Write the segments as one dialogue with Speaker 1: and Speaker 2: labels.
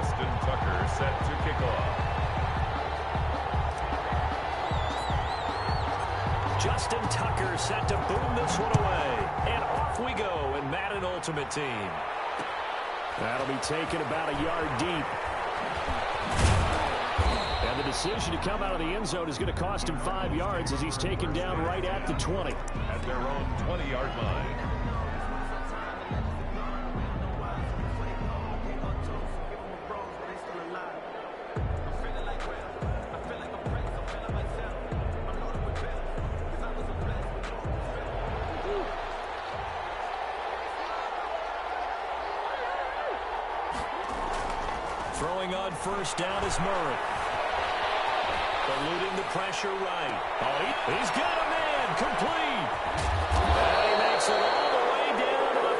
Speaker 1: Justin Tucker set to kick off.
Speaker 2: Justin Tucker set to boom this one away. And off we go in Madden Ultimate Team. That'll be taken about a yard deep. And the decision to come out of the end zone is going to cost him 5 yards as he's taken down right at the 20.
Speaker 1: At their own 20-yard line.
Speaker 2: Throwing on first down is Murray. Eluding the pressure right. Oh, he's got a man. Complete. And he makes it all the way down to the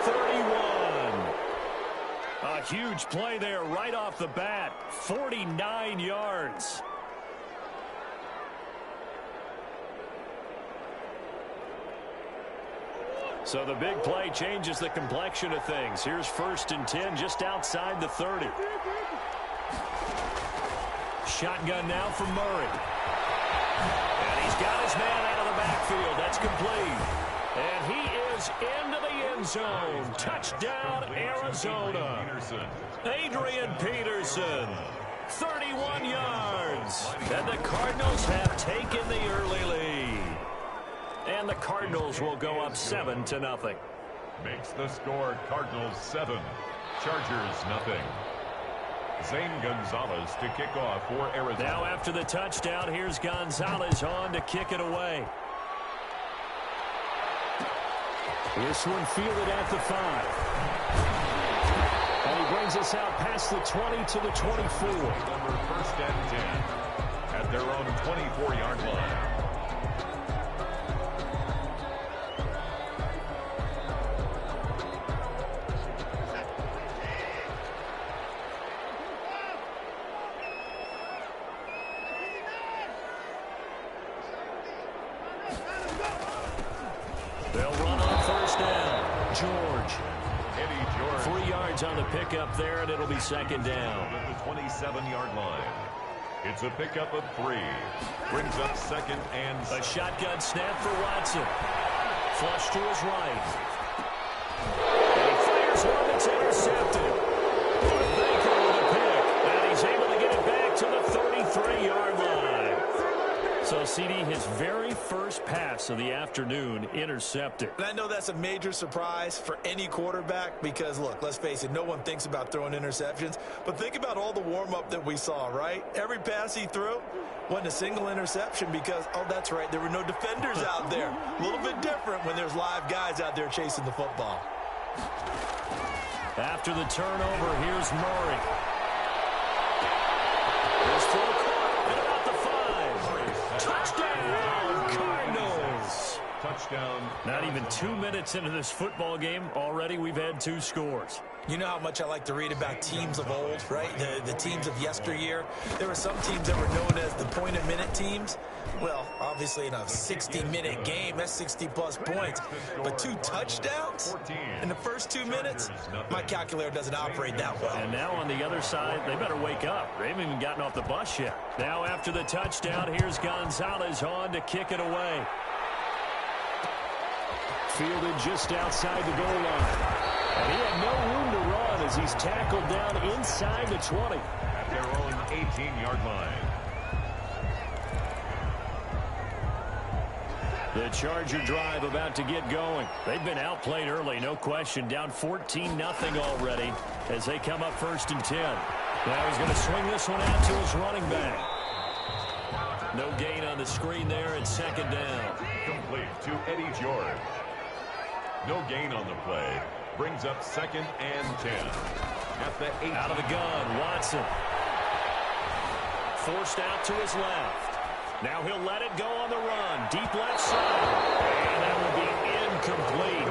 Speaker 2: 31. A huge play there right off the bat. 49 yards. So the big play changes the complexion of things. Here's 1st and 10 just outside the 30. Shotgun now from Murray. And he's got his man out of the backfield. That's complete. And he is into the end zone. Touchdown, Arizona. Adrian Peterson. 31 yards. And the Cardinals have taken the early lead. And the Cardinals will go up 7-0.
Speaker 1: Makes the score Cardinals 7, Chargers nothing. Zane Gonzalez to kick off for Arizona.
Speaker 2: Now after the touchdown, here's Gonzalez on to kick it away. This one fielded at the 5. And he brings us out past the 20 to the 24.
Speaker 1: Number 1st and 10 at their own 24-yard line.
Speaker 2: They'll run on first down. George.
Speaker 1: Eddie George.
Speaker 2: 3 yards on the pickup there, and it'll be 2nd down.
Speaker 1: At the 27-yard line. It's a pickup of 3. Brings up 2nd and 7.
Speaker 2: A shotgun snap for Watson. Flush to his right. And he fires one that's intercepted. Baker with a pick. And he's able to get it back to the 33-yard line. So, CD, his very first pass of the afternoon intercepted.
Speaker 3: And I know that's a major surprise for any quarterback because, look, let's face it, no one thinks about throwing interceptions. But think about all the warm-up that we saw, right? Every pass he threw wasn't a single interception because, oh, that's right, there were no defenders out there. A little bit different when there's live guys out there chasing the football.
Speaker 2: After the turnover, here's Murray. Here's throw caught at about the 5. Touchdown, Cardinals.
Speaker 1: Touchdown.
Speaker 2: Not even 2 minutes into this football game, already we've had 2 scores.
Speaker 3: You know how much I like to read about teams of old, right? The teams of yesteryear. There were some teams that were known as the point-a-minute teams. Well, obviously in a 60-minute game, that's 60-plus points. But 2 touchdowns in the first 2 minutes? My calculator doesn't operate that well.
Speaker 2: And now on the other side, they better wake up. They haven't even gotten off the bus yet. Now after the touchdown, here's Gonzalez on to kick it away. Fielded just outside the goal line. And he had no room to run as he's tackled down inside the 20.
Speaker 1: At their own 18-yard line.
Speaker 2: The Charger drive about to get going. They've been outplayed early, no question. Down 14-0 already as they come up 1st and 10. Now he's going to swing this one out to his running back. No gain on the screen there at 2nd down.
Speaker 1: Complete to Eddie George. No gain on the play. Brings up 2nd and 10. At the 8.
Speaker 2: Out of the gun, Watson. Forced out to his left. Now he'll let it go on the run. Deep left side. And that will be incomplete.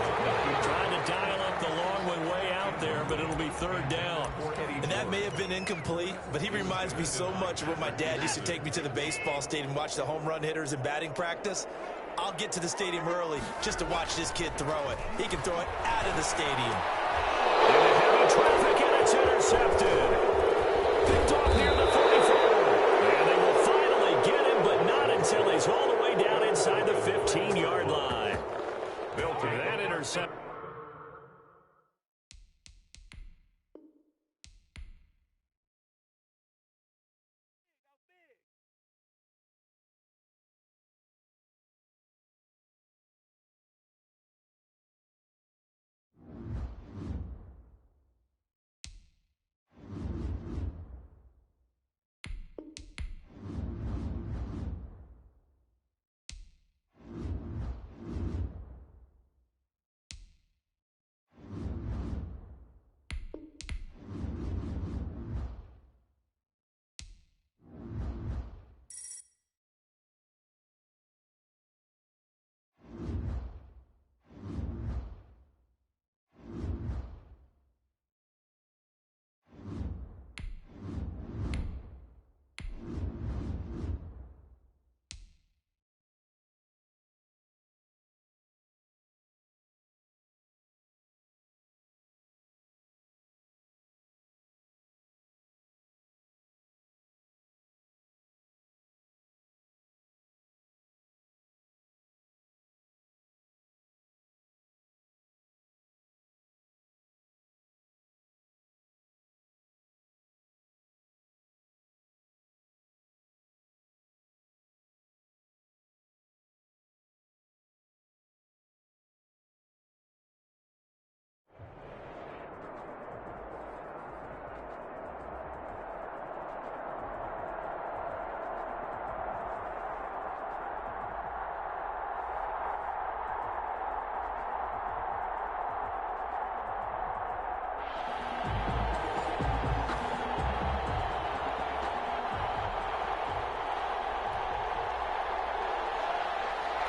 Speaker 2: Trying to dial up the long one way out there, but it'll be 3rd down.
Speaker 3: And that may have been incomplete, but he reminds me so much of when my dad used to take me to the baseball stadium and watch the home run hitters in batting practice. I'll get to the stadium early just to watch this kid throw it. He can throw it out of the stadium.
Speaker 2: Into heavy traffic, and it's intercepted. set.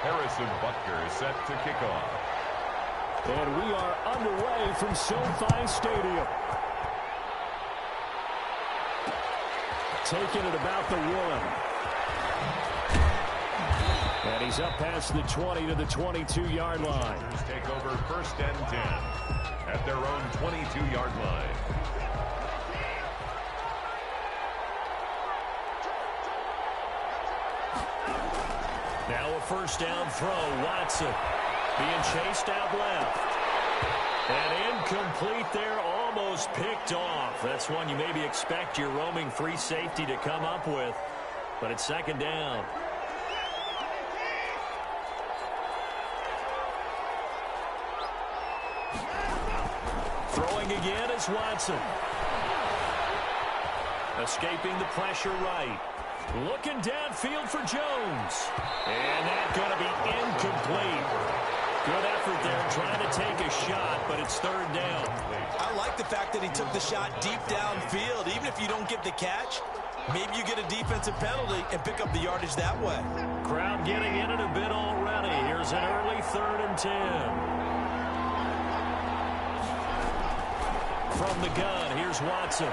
Speaker 1: Harrison Butker set to kick off.
Speaker 2: And we are underway from SoFi Stadium. Taking it about the 1. And he's up past the 20 to the 22-yard line.
Speaker 1: Take over 1st and 10 at their own 22-yard line.
Speaker 2: Now a 1st down throw. Watson being chased out left. And incomplete there, almost picked off. That's one you maybe expect your roaming free safety to come up with. But it's 2nd down. Throwing again is Watson. Escaping the pressure right. Looking downfield for Jones. And that's going to be incomplete. Good effort there trying to take a shot, but it's 3rd down.
Speaker 3: I like the fact that he took the shot deep downfield. Even if you don't get the catch, maybe you get a defensive penalty and pick up the yardage that way.
Speaker 2: Crowd getting in it a bit already. Here's an early 3rd and 10. From the gun, here's Watson.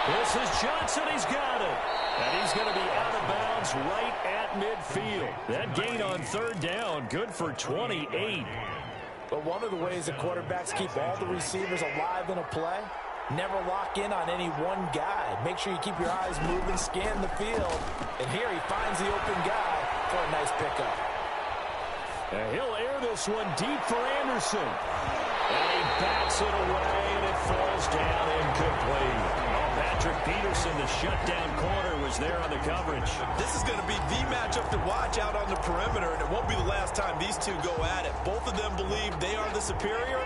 Speaker 2: This is Johnson. He's got it. And he's going to be out of bounds right at midfield. That gain on 3rd down, good for 28.
Speaker 3: But one of the ways the quarterbacks keep all the receivers alive in a play, never lock in on any one guy. Make sure you keep your eyes moving, scan the field. And here he finds the open guy for a nice pickup.
Speaker 2: And he'll air this one deep for Anderson. And he bats it away, and it falls down incomplete. Patrick Peterson, the shutdown corner, was there on the coverage.
Speaker 3: This is going to be the matchup to watch out on the perimeter, and it won't be the last time these two go at it. Both of them believe they are the superior.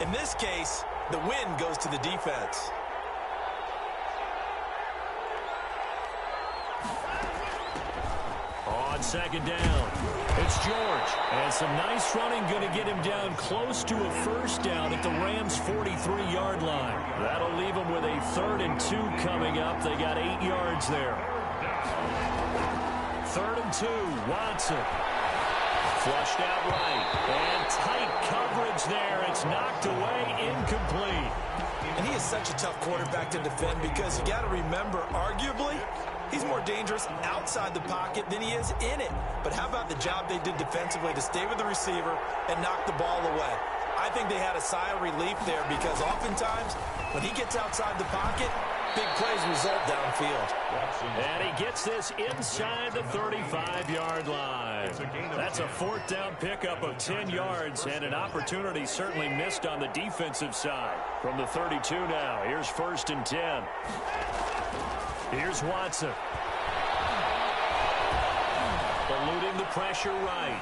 Speaker 3: In this case, the win goes to the defense.
Speaker 2: On 2nd down, it's George. And some nice running going to get him down close to a 1st down at the Rams' 43-yard line. That'll leave them with a 3rd and 2 coming up. They got 8 yards there. 3rd and 2, Watson. Flushed out right. And tight coverage there. It's knocked away, incomplete.
Speaker 3: And he is such a tough quarterback to defend because you got to remember, arguably, he's more dangerous outside the pocket than he is in it. But how about the job they did defensively to stay with the receiver and knock the ball away? I think they had a sigh of relief there because oftentimes when he gets outside the pocket, big plays result downfield.
Speaker 2: And he gets this inside the 35-yard line. That's a 4th down pickup of 10 yards and an opportunity certainly missed on the defensive side. From the 32 now, here's 1st and 10. Here's Watson. Eluding the pressure right.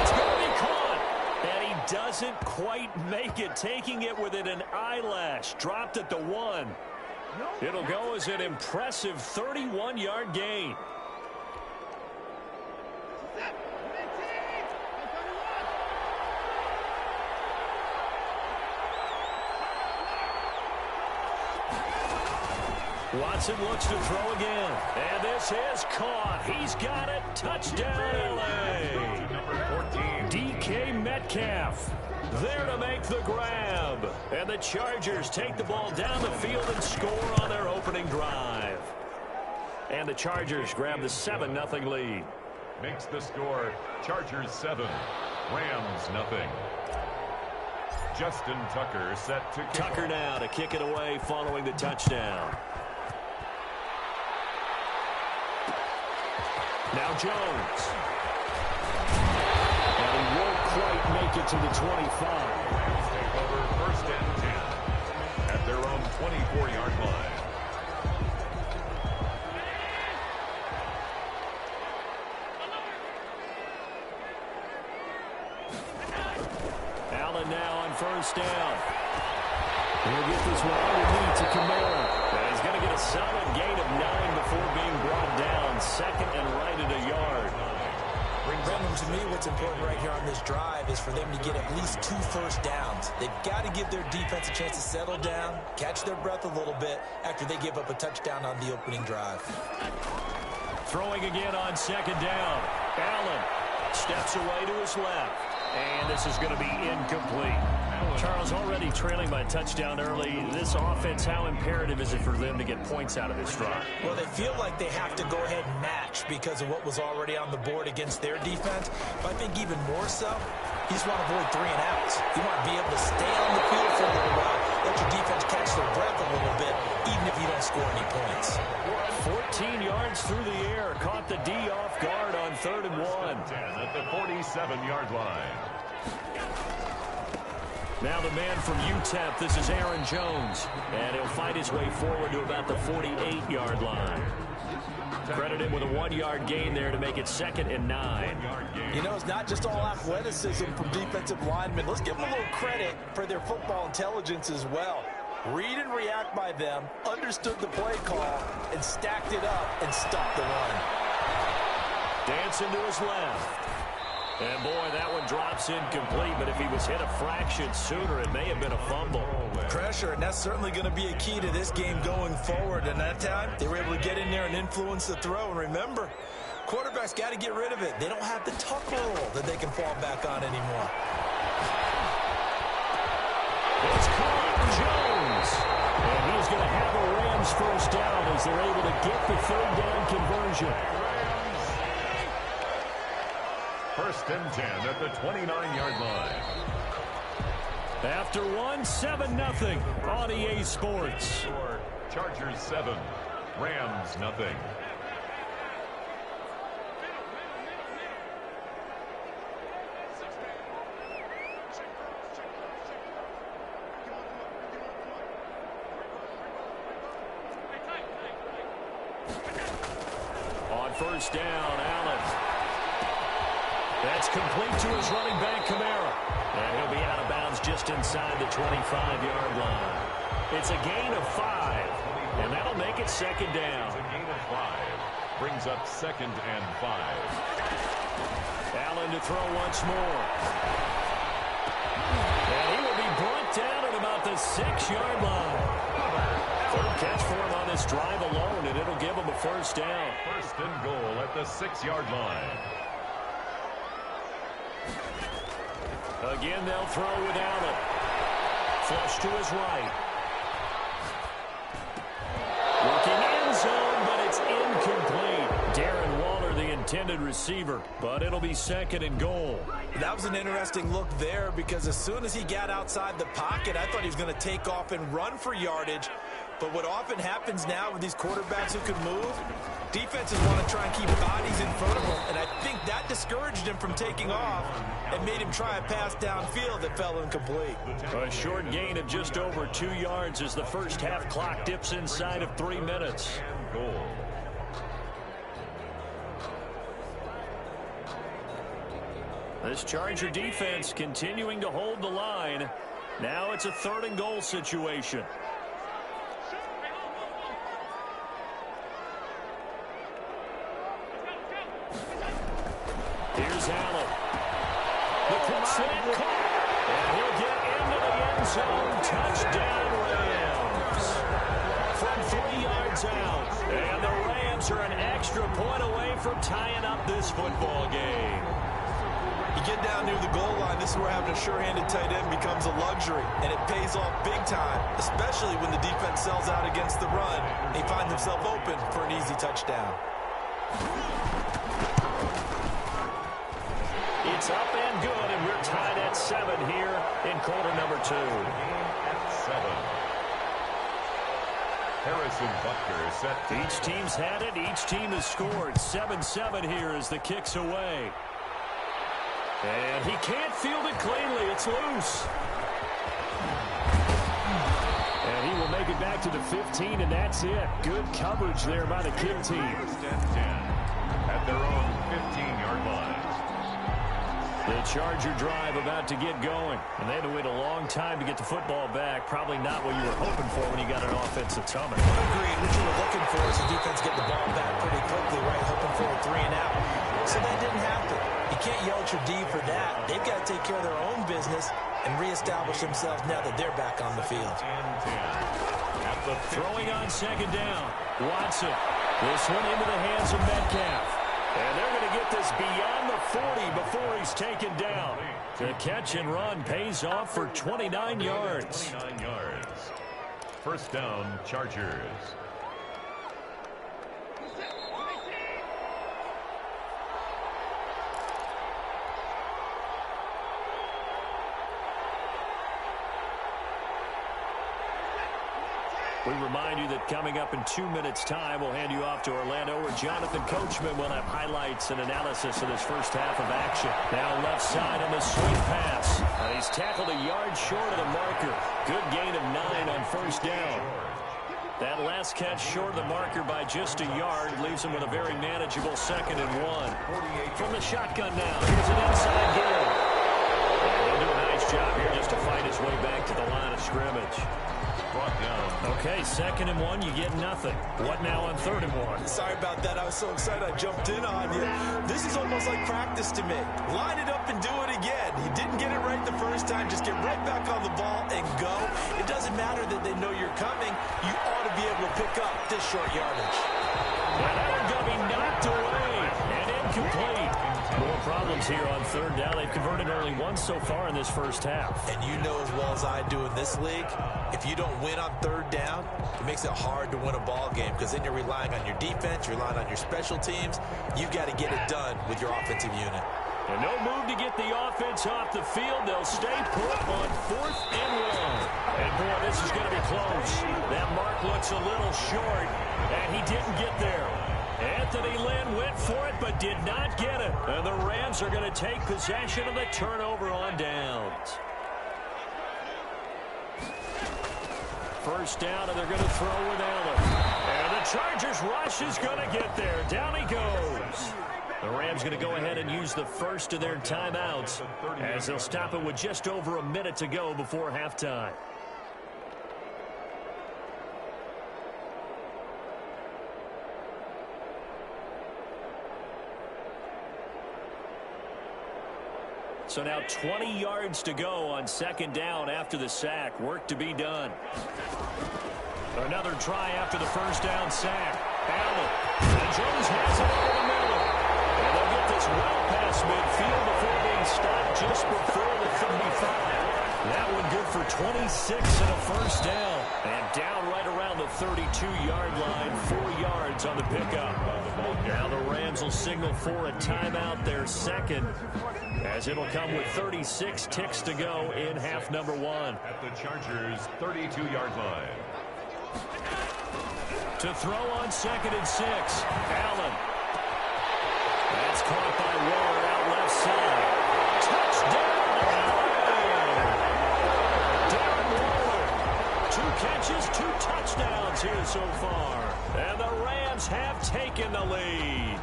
Speaker 2: It's going to be caught. And he doesn't quite make it, taking it within an eyelash. Dropped at the 1. It'll go as an impressive 31-yard gain. Watson looks to throw again. And this is caught. He's got it. Touchdown, L.A.
Speaker 1: Number 14.
Speaker 2: D.K. Metcalf there to make the grab. And the Chargers take the ball down the field and score on their opening drive. And the Chargers grab the 7-0 lead.
Speaker 1: Makes the score Chargers 7, Rams nothing. Justin Tucker set to kick
Speaker 2: Tucker
Speaker 1: off.
Speaker 2: now to kick it away following the touchdown. Now Jones. And he won't quite make it to the 25.
Speaker 1: Rams take over 1st and 10 at their own 24-yard line.
Speaker 2: Allen now on 1st down. He'll get this one underneath to Kamara. And he's going to get a solid gain of 9 before being brought down. 2nd and right at a yard.
Speaker 3: Brendan, to me, what's important right here on this drive is for them to get at least 2 first downs. They've got to give their defense a chance to settle down, catch their breath a little bit after they give up a touchdown on the opening drive.
Speaker 2: Throwing again on 2nd down. Allen steps away to his left. And this is going to be incomplete. Charles, already trailing by a touchdown early. This offense, how imperative is it for them to get points out of this drive?
Speaker 3: Well, they feel like they have to go ahead and match because of what was already on the board against their defense. But I think even more so, you just want to avoid 3 and outs. You want to be able to stay on the field for a little while, let your defense catch their breath a little bit, even if you don't score any points.
Speaker 2: 14 yards through the air. Caught the D off guard on 3rd and 1.
Speaker 1: 10 at the 47-yard line.
Speaker 2: Now the man from UTEP, this is Aaron Jones. And he'll fight his way forward to about the 48-yard line. Credit him with a 1-yard gain there to make it 2nd and 9.
Speaker 3: You know, it's not just all athleticism from defensive linemen. Let's give them a little credit for their football intelligence as well. Read and react by them, understood the play call, and stacked it up and stopped the run.
Speaker 2: Dancing to his left. And, boy, that one drops incomplete, but if he was hit a fraction sooner, it may have been a fumble.
Speaker 3: Pressure, and that's certainly going to be a key to this game going forward. And that time, they were able to get in there and influence the throw. And remember, quarterbacks got to get rid of it. They don't have the tuck roll that they can fall back on anymore.
Speaker 2: It's caught, Jones. And he's going to have a Rams first down as they're able to get the 3rd down conversion.
Speaker 1: 1st and 10 at the 29-yard line.
Speaker 2: After 7-0 on EA Sports.
Speaker 1: Chargers 7, Rams nothing.
Speaker 2: On 1st down, Allen. That's complete to his running back, Kamara. And he'll be out of bounds just inside the 25-yard line. It's a gain of 5, and that'll make it 2nd down.
Speaker 1: It's a gain of 5. Brings up 2nd and 5.
Speaker 2: Allen to throw once more. And he will be brought down at about the 6-yard line. 3rd catch for him on this drive alone, and it'll give him a 1st down.
Speaker 1: 1st and goal at the 6-yard line.
Speaker 2: Again, they'll throw with Allen. Flush to his right. Looking end zone, but it's incomplete. Darren Waller, the intended receiver, but it'll be 2nd and goal.
Speaker 3: That was an interesting look there because as soon as he got outside the pocket, I thought he was going to take off and run for yardage. But what often happens now with these quarterbacks who can move, defenses want to try and keep bodies in front of them. And I think that discouraged him from taking off and made him try a pass downfield that fell incomplete.
Speaker 2: A short gain of just over 2 yards as the first half clock dips inside of 3 minutes.
Speaker 1: Goal.
Speaker 2: This Charger defense continuing to hold the line. Now it's a 3rd and goal situation. Here's Allen. The quick slant caught. And he'll get into the end zone. Touchdown, Rams. From 3 yards out. And the Rams are an extra point away from tying up this football game.
Speaker 3: You get down near the goal line, this is where having a sure-handed tight end becomes a luxury, and it pays off big time, especially when the defense sells out against the run. He finds himself open for an easy touchdown.
Speaker 2: It's up and good, and we're tied at 7 here in quarter number 2.
Speaker 1: At 7. Harrison Butker set.
Speaker 2: Each team's had it. Each team has scored. 7-7 here as the kick's away. And he can't field it cleanly. It's loose. And he will make it back to the 15, and that's it. Good coverage there by the kick team.
Speaker 1: First and 10 at their own 15-yard line.
Speaker 2: The Charger drive about to get going. And they had to wait a long time to get the football back. Probably not what you were hoping for when you got an offense that's humming.
Speaker 3: Agreed. What you were looking for is the defense get the ball back pretty quickly, right? Hoping for a 3 and out. So that didn't happen. You can't yell at your D for that. They've got to take care of their own business and reestablish themselves now that they're back on the field.
Speaker 2: Throwing on 2nd down. Watson. This one into the hands of Metcalf. And they're going to get this beyond the 40 before he's taken down. The catch and run pays off for 29 yards.
Speaker 1: 29 yards. First down, Chargers.
Speaker 2: We remind you that coming up in 2 minutes' time, we'll hand you off to Orlando, where Jonathan Coachman will have highlights and analysis of this first half of action. Now left side on the swing pass. He's tackled a yard short of the marker. Good gain of 9 on first down. That last catch short of the marker by just a yard leaves him with a very manageable 2nd and 1. From the shotgun now, here's an inside game. He'll do a nice job here just to fight his way back to the line of scrimmage.
Speaker 1: Brought down.
Speaker 2: Okay, 2nd and 1, you get nothing. What now on 3rd and 1?
Speaker 3: Sorry about that. I was so excited I jumped in on you. This is almost like practice to me. Line it up and do it again. You didn't get it right the first time. Just get right back on the ball and go. It doesn't matter that they know you're coming. You ought to be able to pick up this short yardage.
Speaker 2: And that one's going to be knocked away and incomplete. More problems here on 3rd down. They've converted only once so far in this first half.
Speaker 3: And you know as well as I do in this league, if you don't win on 3rd down, it makes it hard to win a ball game because then you're relying on your defense, you're relying on your special teams. You've got to get it done with your offensive unit.
Speaker 2: And no move to get the offense off the field. They'll stay put on 4th and 1. And boy, this is going to be close. That mark looks a little short, and he didn't get there. Anthony Lynn went for it, but did not get it. And the Rams are going to take possession of the turnover on downs. First down, and they're going to throw with Allen. And the Chargers rush is going to get there. Down he goes. The Rams going to go ahead and use the first of their timeouts as they'll stop it with just over a minute to go before halftime. So now 20 yards to go on 2nd down after the sack. Work to be done. Another try after the first down sack. Allen. And Jones has it over the middle. And they'll get this well past midfield before being stopped just before the 35. That one good for 26 and a first down. And down right around the 32-yard line. 4 yards on the pickup. Now the Rams will signal for a timeout, their second, as it'll come with 36 ticks to go in half number one.
Speaker 1: At the Chargers' 32-yard line.
Speaker 2: To throw on 2nd and 6. Allen. That's caught by Ward out left side. Touchdown, Allen! Darren Waller. 2 catches, 2 touchdowns here so far. And the Rams have taken the lead.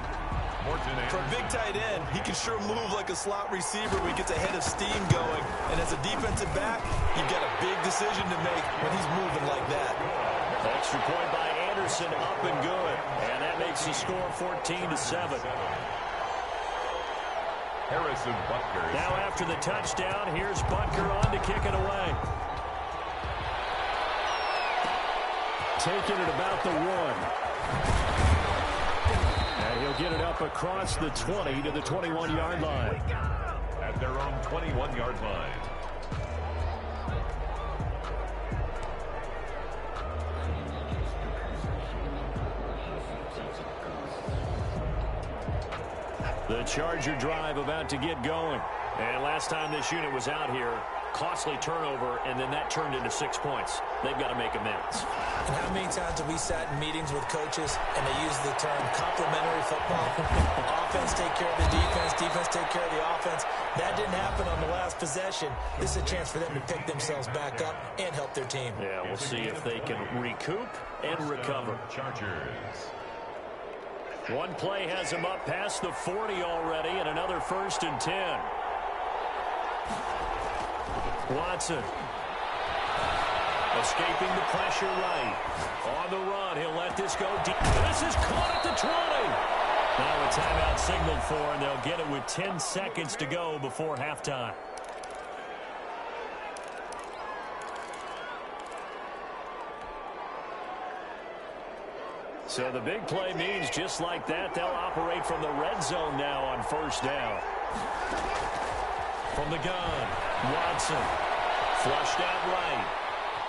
Speaker 3: For a big tight end, he can sure move like a slot receiver when he gets a head of steam going. And as a defensive back, you've got a big decision to make when he's moving like that.
Speaker 2: Extra point by Anderson, up and good. And that makes the score 14-7.
Speaker 1: Harrison Butker.
Speaker 2: Now after the touchdown, here's Butker on to kick it away. Taking it about the 1. And he'll get it up across the 20 to the 21-yard line.
Speaker 1: At their own 21-yard line.
Speaker 2: The Charger drive about to get going. And last time this unit was out here, costly turnover, and then that turned into 6 points. They've got to make amends.
Speaker 3: And how many times have we sat in meetings with coaches and they use the term complementary football? Offense take care of the defense, defense take care of the offense. That didn't happen on the last possession. This is a chance for them to pick themselves back up and help their team.
Speaker 2: Yeah, we'll see if they can recoup and recover.
Speaker 1: Chargers.
Speaker 2: One play has him up past the 40 already, and another 1st and 10. Watson. Escaping the pressure right. On the run, he'll let this go deep. This is caught at the 20. Now a timeout signaled for, and they'll get it with 10 seconds to go before halftime. So the big play means just like that, they'll operate from the red zone now on 1st down. From the gun, Watson. Flushed out right.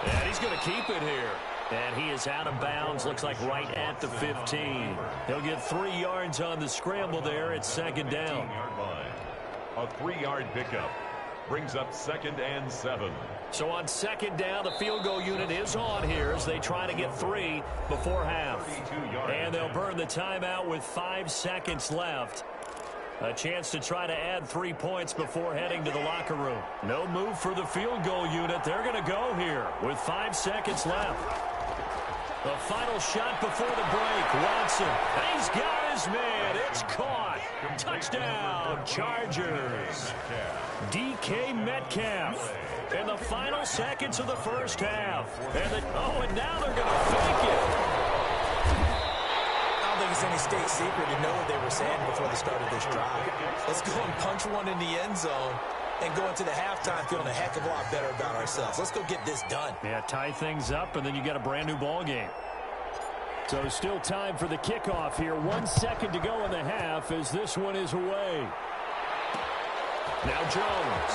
Speaker 2: And he's going to keep it here. And he is out of bounds, looks like right at the 15. He'll get 3 yards on the scramble there. It's 2nd down.
Speaker 1: A 3-yard pickup brings up 2nd and 7.
Speaker 2: So on 2nd down, the field goal unit is on here as they try to get 3 before half. And they'll burn the timeout with 5 seconds left. A chance to try to add 3 points before heading to the locker room. No move for the field goal unit. They're going to go here with 5 seconds left. The final shot before the break. Watson. He's got his man. It's caught. Touchdown, Chargers. DK Metcalf in the final seconds of the 1st half. And now they're going to fake it.
Speaker 3: I don't think it's any state secret to know what they were saying before the start of this drive. Let's go and punch one in the end zone and go into the halftime feeling a heck of a lot better about ourselves. Let's go get this done.
Speaker 2: Yeah, tie things up, and then you got a brand new ball game. So still time for the kickoff here. 1 second to go in the half as this one is away. Now Jones.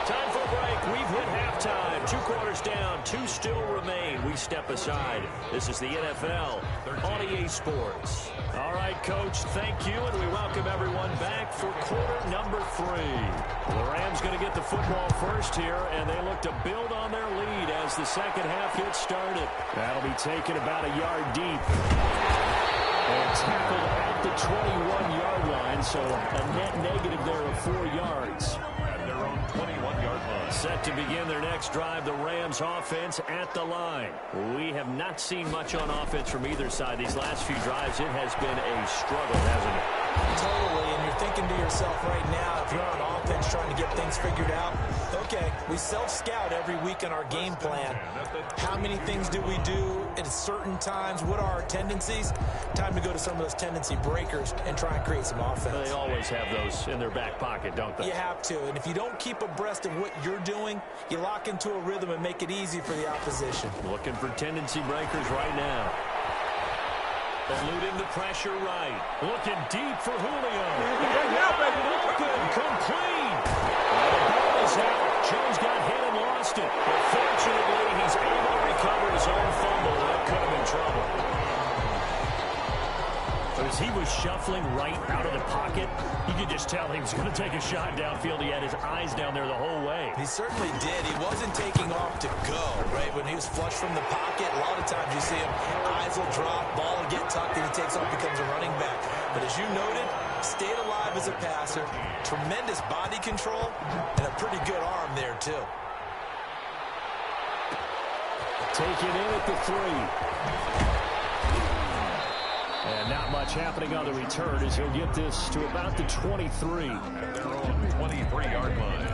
Speaker 2: Time for a break. We've hit halftime. 2 quarters down. 2 still remain. We step aside. This is the NFL on EA Sports. All right, Coach, thank you, and we welcome everyone back for quarter number 3. The Rams going to get the football first here, and they look to build on their lead as the second half gets started. That'll be taken about a yard deep. And tackled at the 21-yard line, so a net negative there of 4 yards.
Speaker 1: At their own 21-yard line.
Speaker 2: Set to begin their next drive, the Rams offense at the line. We have not seen much on offense from either side. These last few drives, it has been a struggle, hasn't it?
Speaker 3: Totally, and you're thinking to yourself right now, if you're on offense trying to get things figured out, okay, we self-scout every week in our game plan. How many things do we do at certain times? What are our tendencies? Time to go to some of those tendency breakers and try and create some offense.
Speaker 2: They always have those in their back pocket, don't they?
Speaker 3: You have to, and if you don't keep abreast of what you're doing, you lock into a rhythm and make it easy for the opposition.
Speaker 2: Looking for tendency breakers right now. Eluding the pressure right. Looking deep for Julio. Open, complete. And the ball is out. Jones got hit and lost it. But fortunately, he's able to recover his own fumble. That could have rifling right out of the pocket. You could just tell he was going to take a shot downfield. He had his eyes down there the whole way.
Speaker 3: He certainly did. He wasn't taking off to go, right? When he was flush from the pocket, a lot of times you see him, eyes will drop, ball will get tucked, and he takes off, becomes a running back. But as you noted, stayed alive as a passer, tremendous body control, and a pretty good arm there, too.
Speaker 2: Take it in at the 3. And not much happening on the return as he'll get this to about the 23.
Speaker 1: At their own 23-yard line.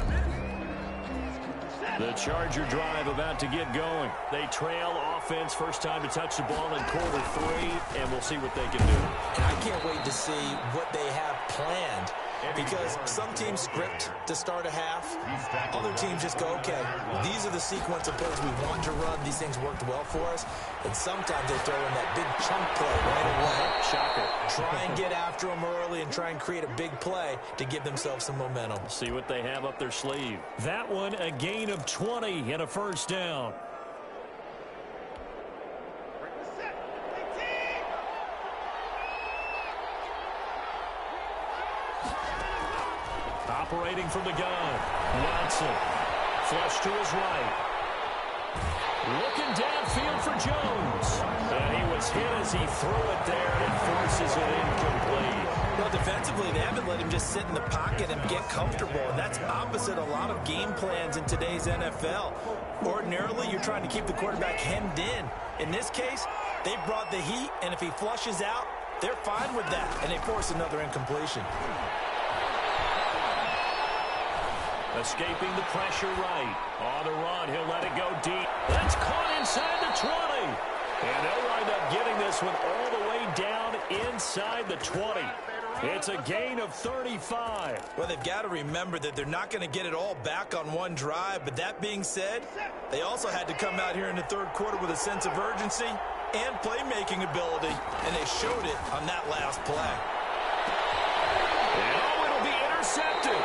Speaker 2: The Charger drive about to get going. They trail offense, first time to touch the ball in quarter 3, and we'll see what they can do.
Speaker 3: And I can't wait to see what they have planned, because some teams script to start a half. Other teams just go, okay, these are the sequence of plays we want to run. These things worked well for us. And sometimes they throw in that big chunk play right away.
Speaker 2: Shocker.
Speaker 3: Try and get after them early and try and create a big play to give themselves some momentum.
Speaker 2: See what they have up their sleeve. That one, a gain of 20 and a first down. Operating from the gun. Watson. Flush to his right. Looking downfield for Jones. And he was hit as he threw it there and forces it incomplete.
Speaker 3: Well, defensively, they haven't let him just sit in the pocket and get comfortable, and that's opposite a lot of game plans in today's NFL. Ordinarily, you're trying to keep the quarterback hemmed in. In this case, they brought the heat, and if he flushes out, they're fine with that, and they force another incompletion.
Speaker 2: Escaping the pressure right. On the run, he'll let it go deep. That's caught inside the 20. And they'll wind up getting this one all the way down inside the 20. It's a gain of 35.
Speaker 3: Well, they've got to remember that they're not going to get it all back on one drive. But that being said, they also had to come out here in the third quarter with a sense of urgency and playmaking ability. And they showed it on that last play.
Speaker 2: And oh, it'll be intercepted.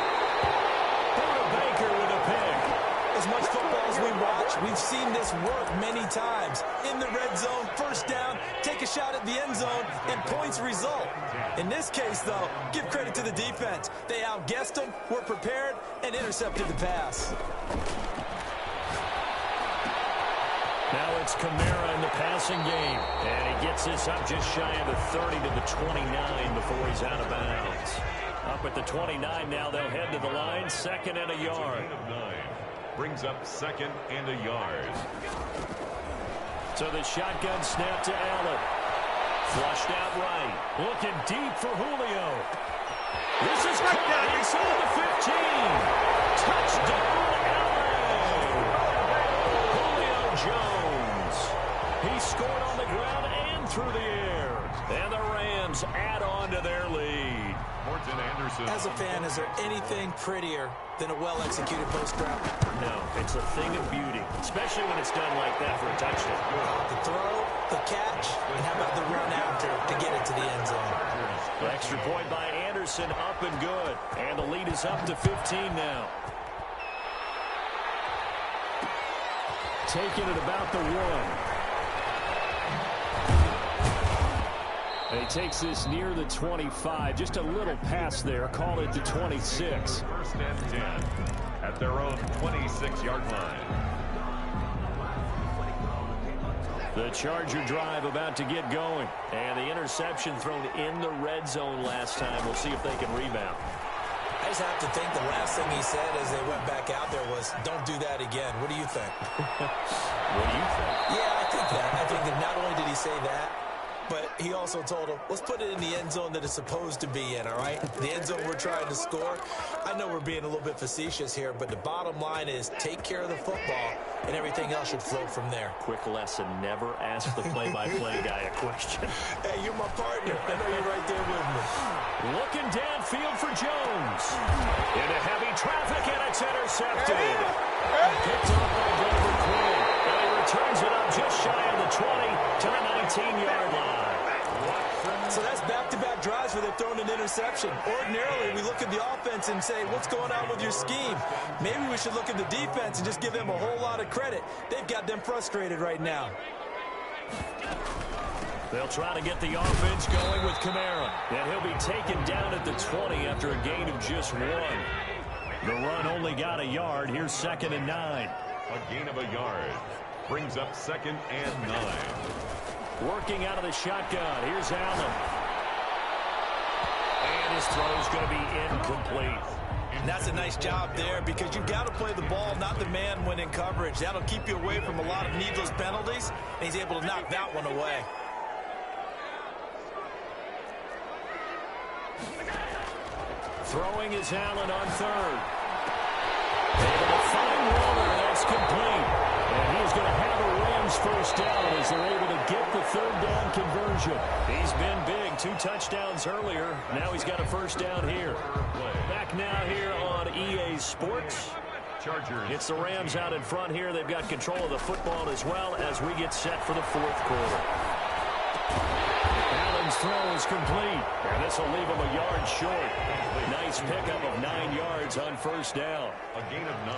Speaker 2: Baker with a pick.
Speaker 3: As much football as we watch, we've seen this work many times. In the red zone, first down, take a shot at the end zone, and points result. In this case, though, give credit to the defense. They outguessed them, were prepared, and intercepted the pass.
Speaker 2: Now it's Kamara in the passing game. And he gets this up just shy of the 30 to the 29 before he's out of bounds. Up at the 29 now, they'll head to the line. 2nd and a yard.
Speaker 1: Brings up 2nd and a yard.
Speaker 2: So the shotgun snap to Allen. Flushed out right. Looking deep for Julio. This is caught inside the 15. Touchdown, LA. Julio Jones. He scored on the ground and through the air. And the Rams add on to their lead.
Speaker 3: As a fan, is there anything prettier than a well-executed post route?
Speaker 2: No, it's a thing of beauty, especially when it's done like that for a touchdown.
Speaker 3: The throw, the catch, and how about the run after to get it to the end zone?
Speaker 2: Extra point by Anderson, up and good. And the lead is up to 15 now. Taking it about the 1. And he takes this near the 25. Just a little pass there. Call it the 26.
Speaker 1: 1st and 10 at their own 26-yard line.
Speaker 2: The Charger drive about to get going. And the interception thrown in the red zone last time. We'll see if they can rebound.
Speaker 3: I just have to think the last thing he said as they went back out there was, don't do that again. What do you think?
Speaker 2: What do you think?
Speaker 3: Yeah, I think that. I think that not only did he say that, but he also told him, let's put it in the end zone that it's supposed to be in, all right? The end zone we're trying to score. I know we're being a little bit facetious here, but the bottom line is take care of the football, and everything else should flow from there.
Speaker 2: Quick lesson, never ask the play-by-play guy a question.
Speaker 3: Hey, you're my partner. I know you're right there with me.
Speaker 2: Looking downfield for Jones. Into heavy traffic, and it's intercepted. Picked up by David Quinn. And he returns it up just shy of the 20 to the 19-yard line.
Speaker 3: So that's back-to-back drives where they've thrown an interception. Ordinarily, we look at the offense and say, what's going on with your scheme? Maybe we should look at the defense and just give them a whole lot of credit. They've got them frustrated right now.
Speaker 2: They'll try to get the offense going with Kamara. And he'll be taken down at the 20 after a gain of just 1. The run only got a yard. Here's 2nd and 9.
Speaker 1: A gain of a yard. Brings up 2nd and 9.
Speaker 2: Working out of the shotgun. Here's Allen. And his throw is going to be incomplete.
Speaker 3: And that's a nice job there because you've got to play the ball, not the man when in coverage. That'll keep you away from a lot of needless penalties, and he's able to knock that one away.
Speaker 2: Throwing is Allen on 3rd. Able to find Waller. That's complete. And he's going to have a Rams first down as they're able to get the 3rd down conversion. He's been big. 2 touchdowns earlier. Now he's got a first down here. Back now here on EA Sports.
Speaker 1: Chargers.
Speaker 2: It's the Rams out in front here. They've got control of the football as well as we get set for the 4th quarter. Allen's throw is complete. And this will leave him a yard short. Nice pickup of 9 yards on first down.
Speaker 1: A gain of 9.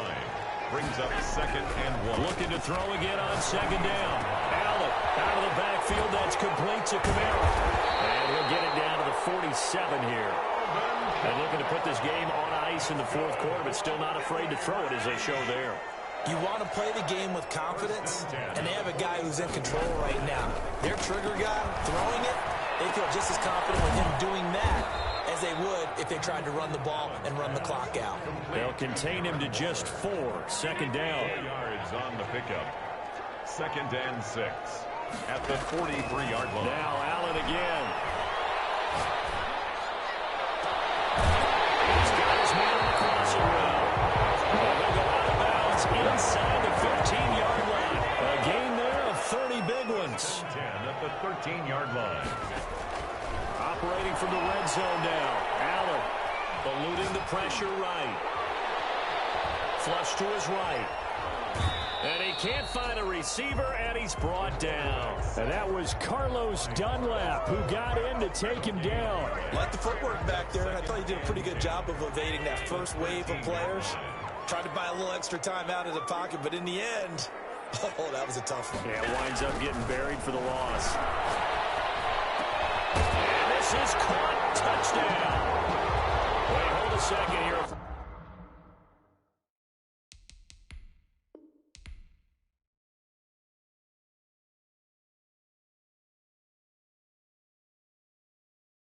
Speaker 1: Brings up 2nd and 1.
Speaker 2: Looking to throw again on 2nd down. Allen out of the backfield. That's complete to Kamara. And he'll get it down to the 47 here. And looking to put this game on ice in the 4th quarter, but still not afraid to throw it as they show there.
Speaker 3: You want to play the game with confidence, and they have a guy who's in control right now. Their trigger guy throwing it, they feel just as confident with him doing that as they would if they tried to run the ball and run the clock out.
Speaker 2: They'll contain him to just 4. 2nd down.
Speaker 1: 4 yards on the pickup. 2nd and 6 at the 43-yard line.
Speaker 2: Now Allen again. He's got his man on the crossing route. And they'll go out of bounds inside the 15-yard line. A gain there of 30 big ones.
Speaker 1: 10 at the 13-yard line.
Speaker 2: Operating from the red zone now. Allen eluding the pressure right. Flush to his right. And he can't find a receiver, and he's brought down. And that was Carlos Dunlap who got in to take him down.
Speaker 3: Like the footwork back there, I thought he did a pretty good job of evading that first wave of players. Tried to buy a little extra time out of the pocket, but in the end, oh, that was a tough one.
Speaker 2: Yeah, winds up getting buried for the loss. And this is caught. Touchdown. Wait, hold a second here.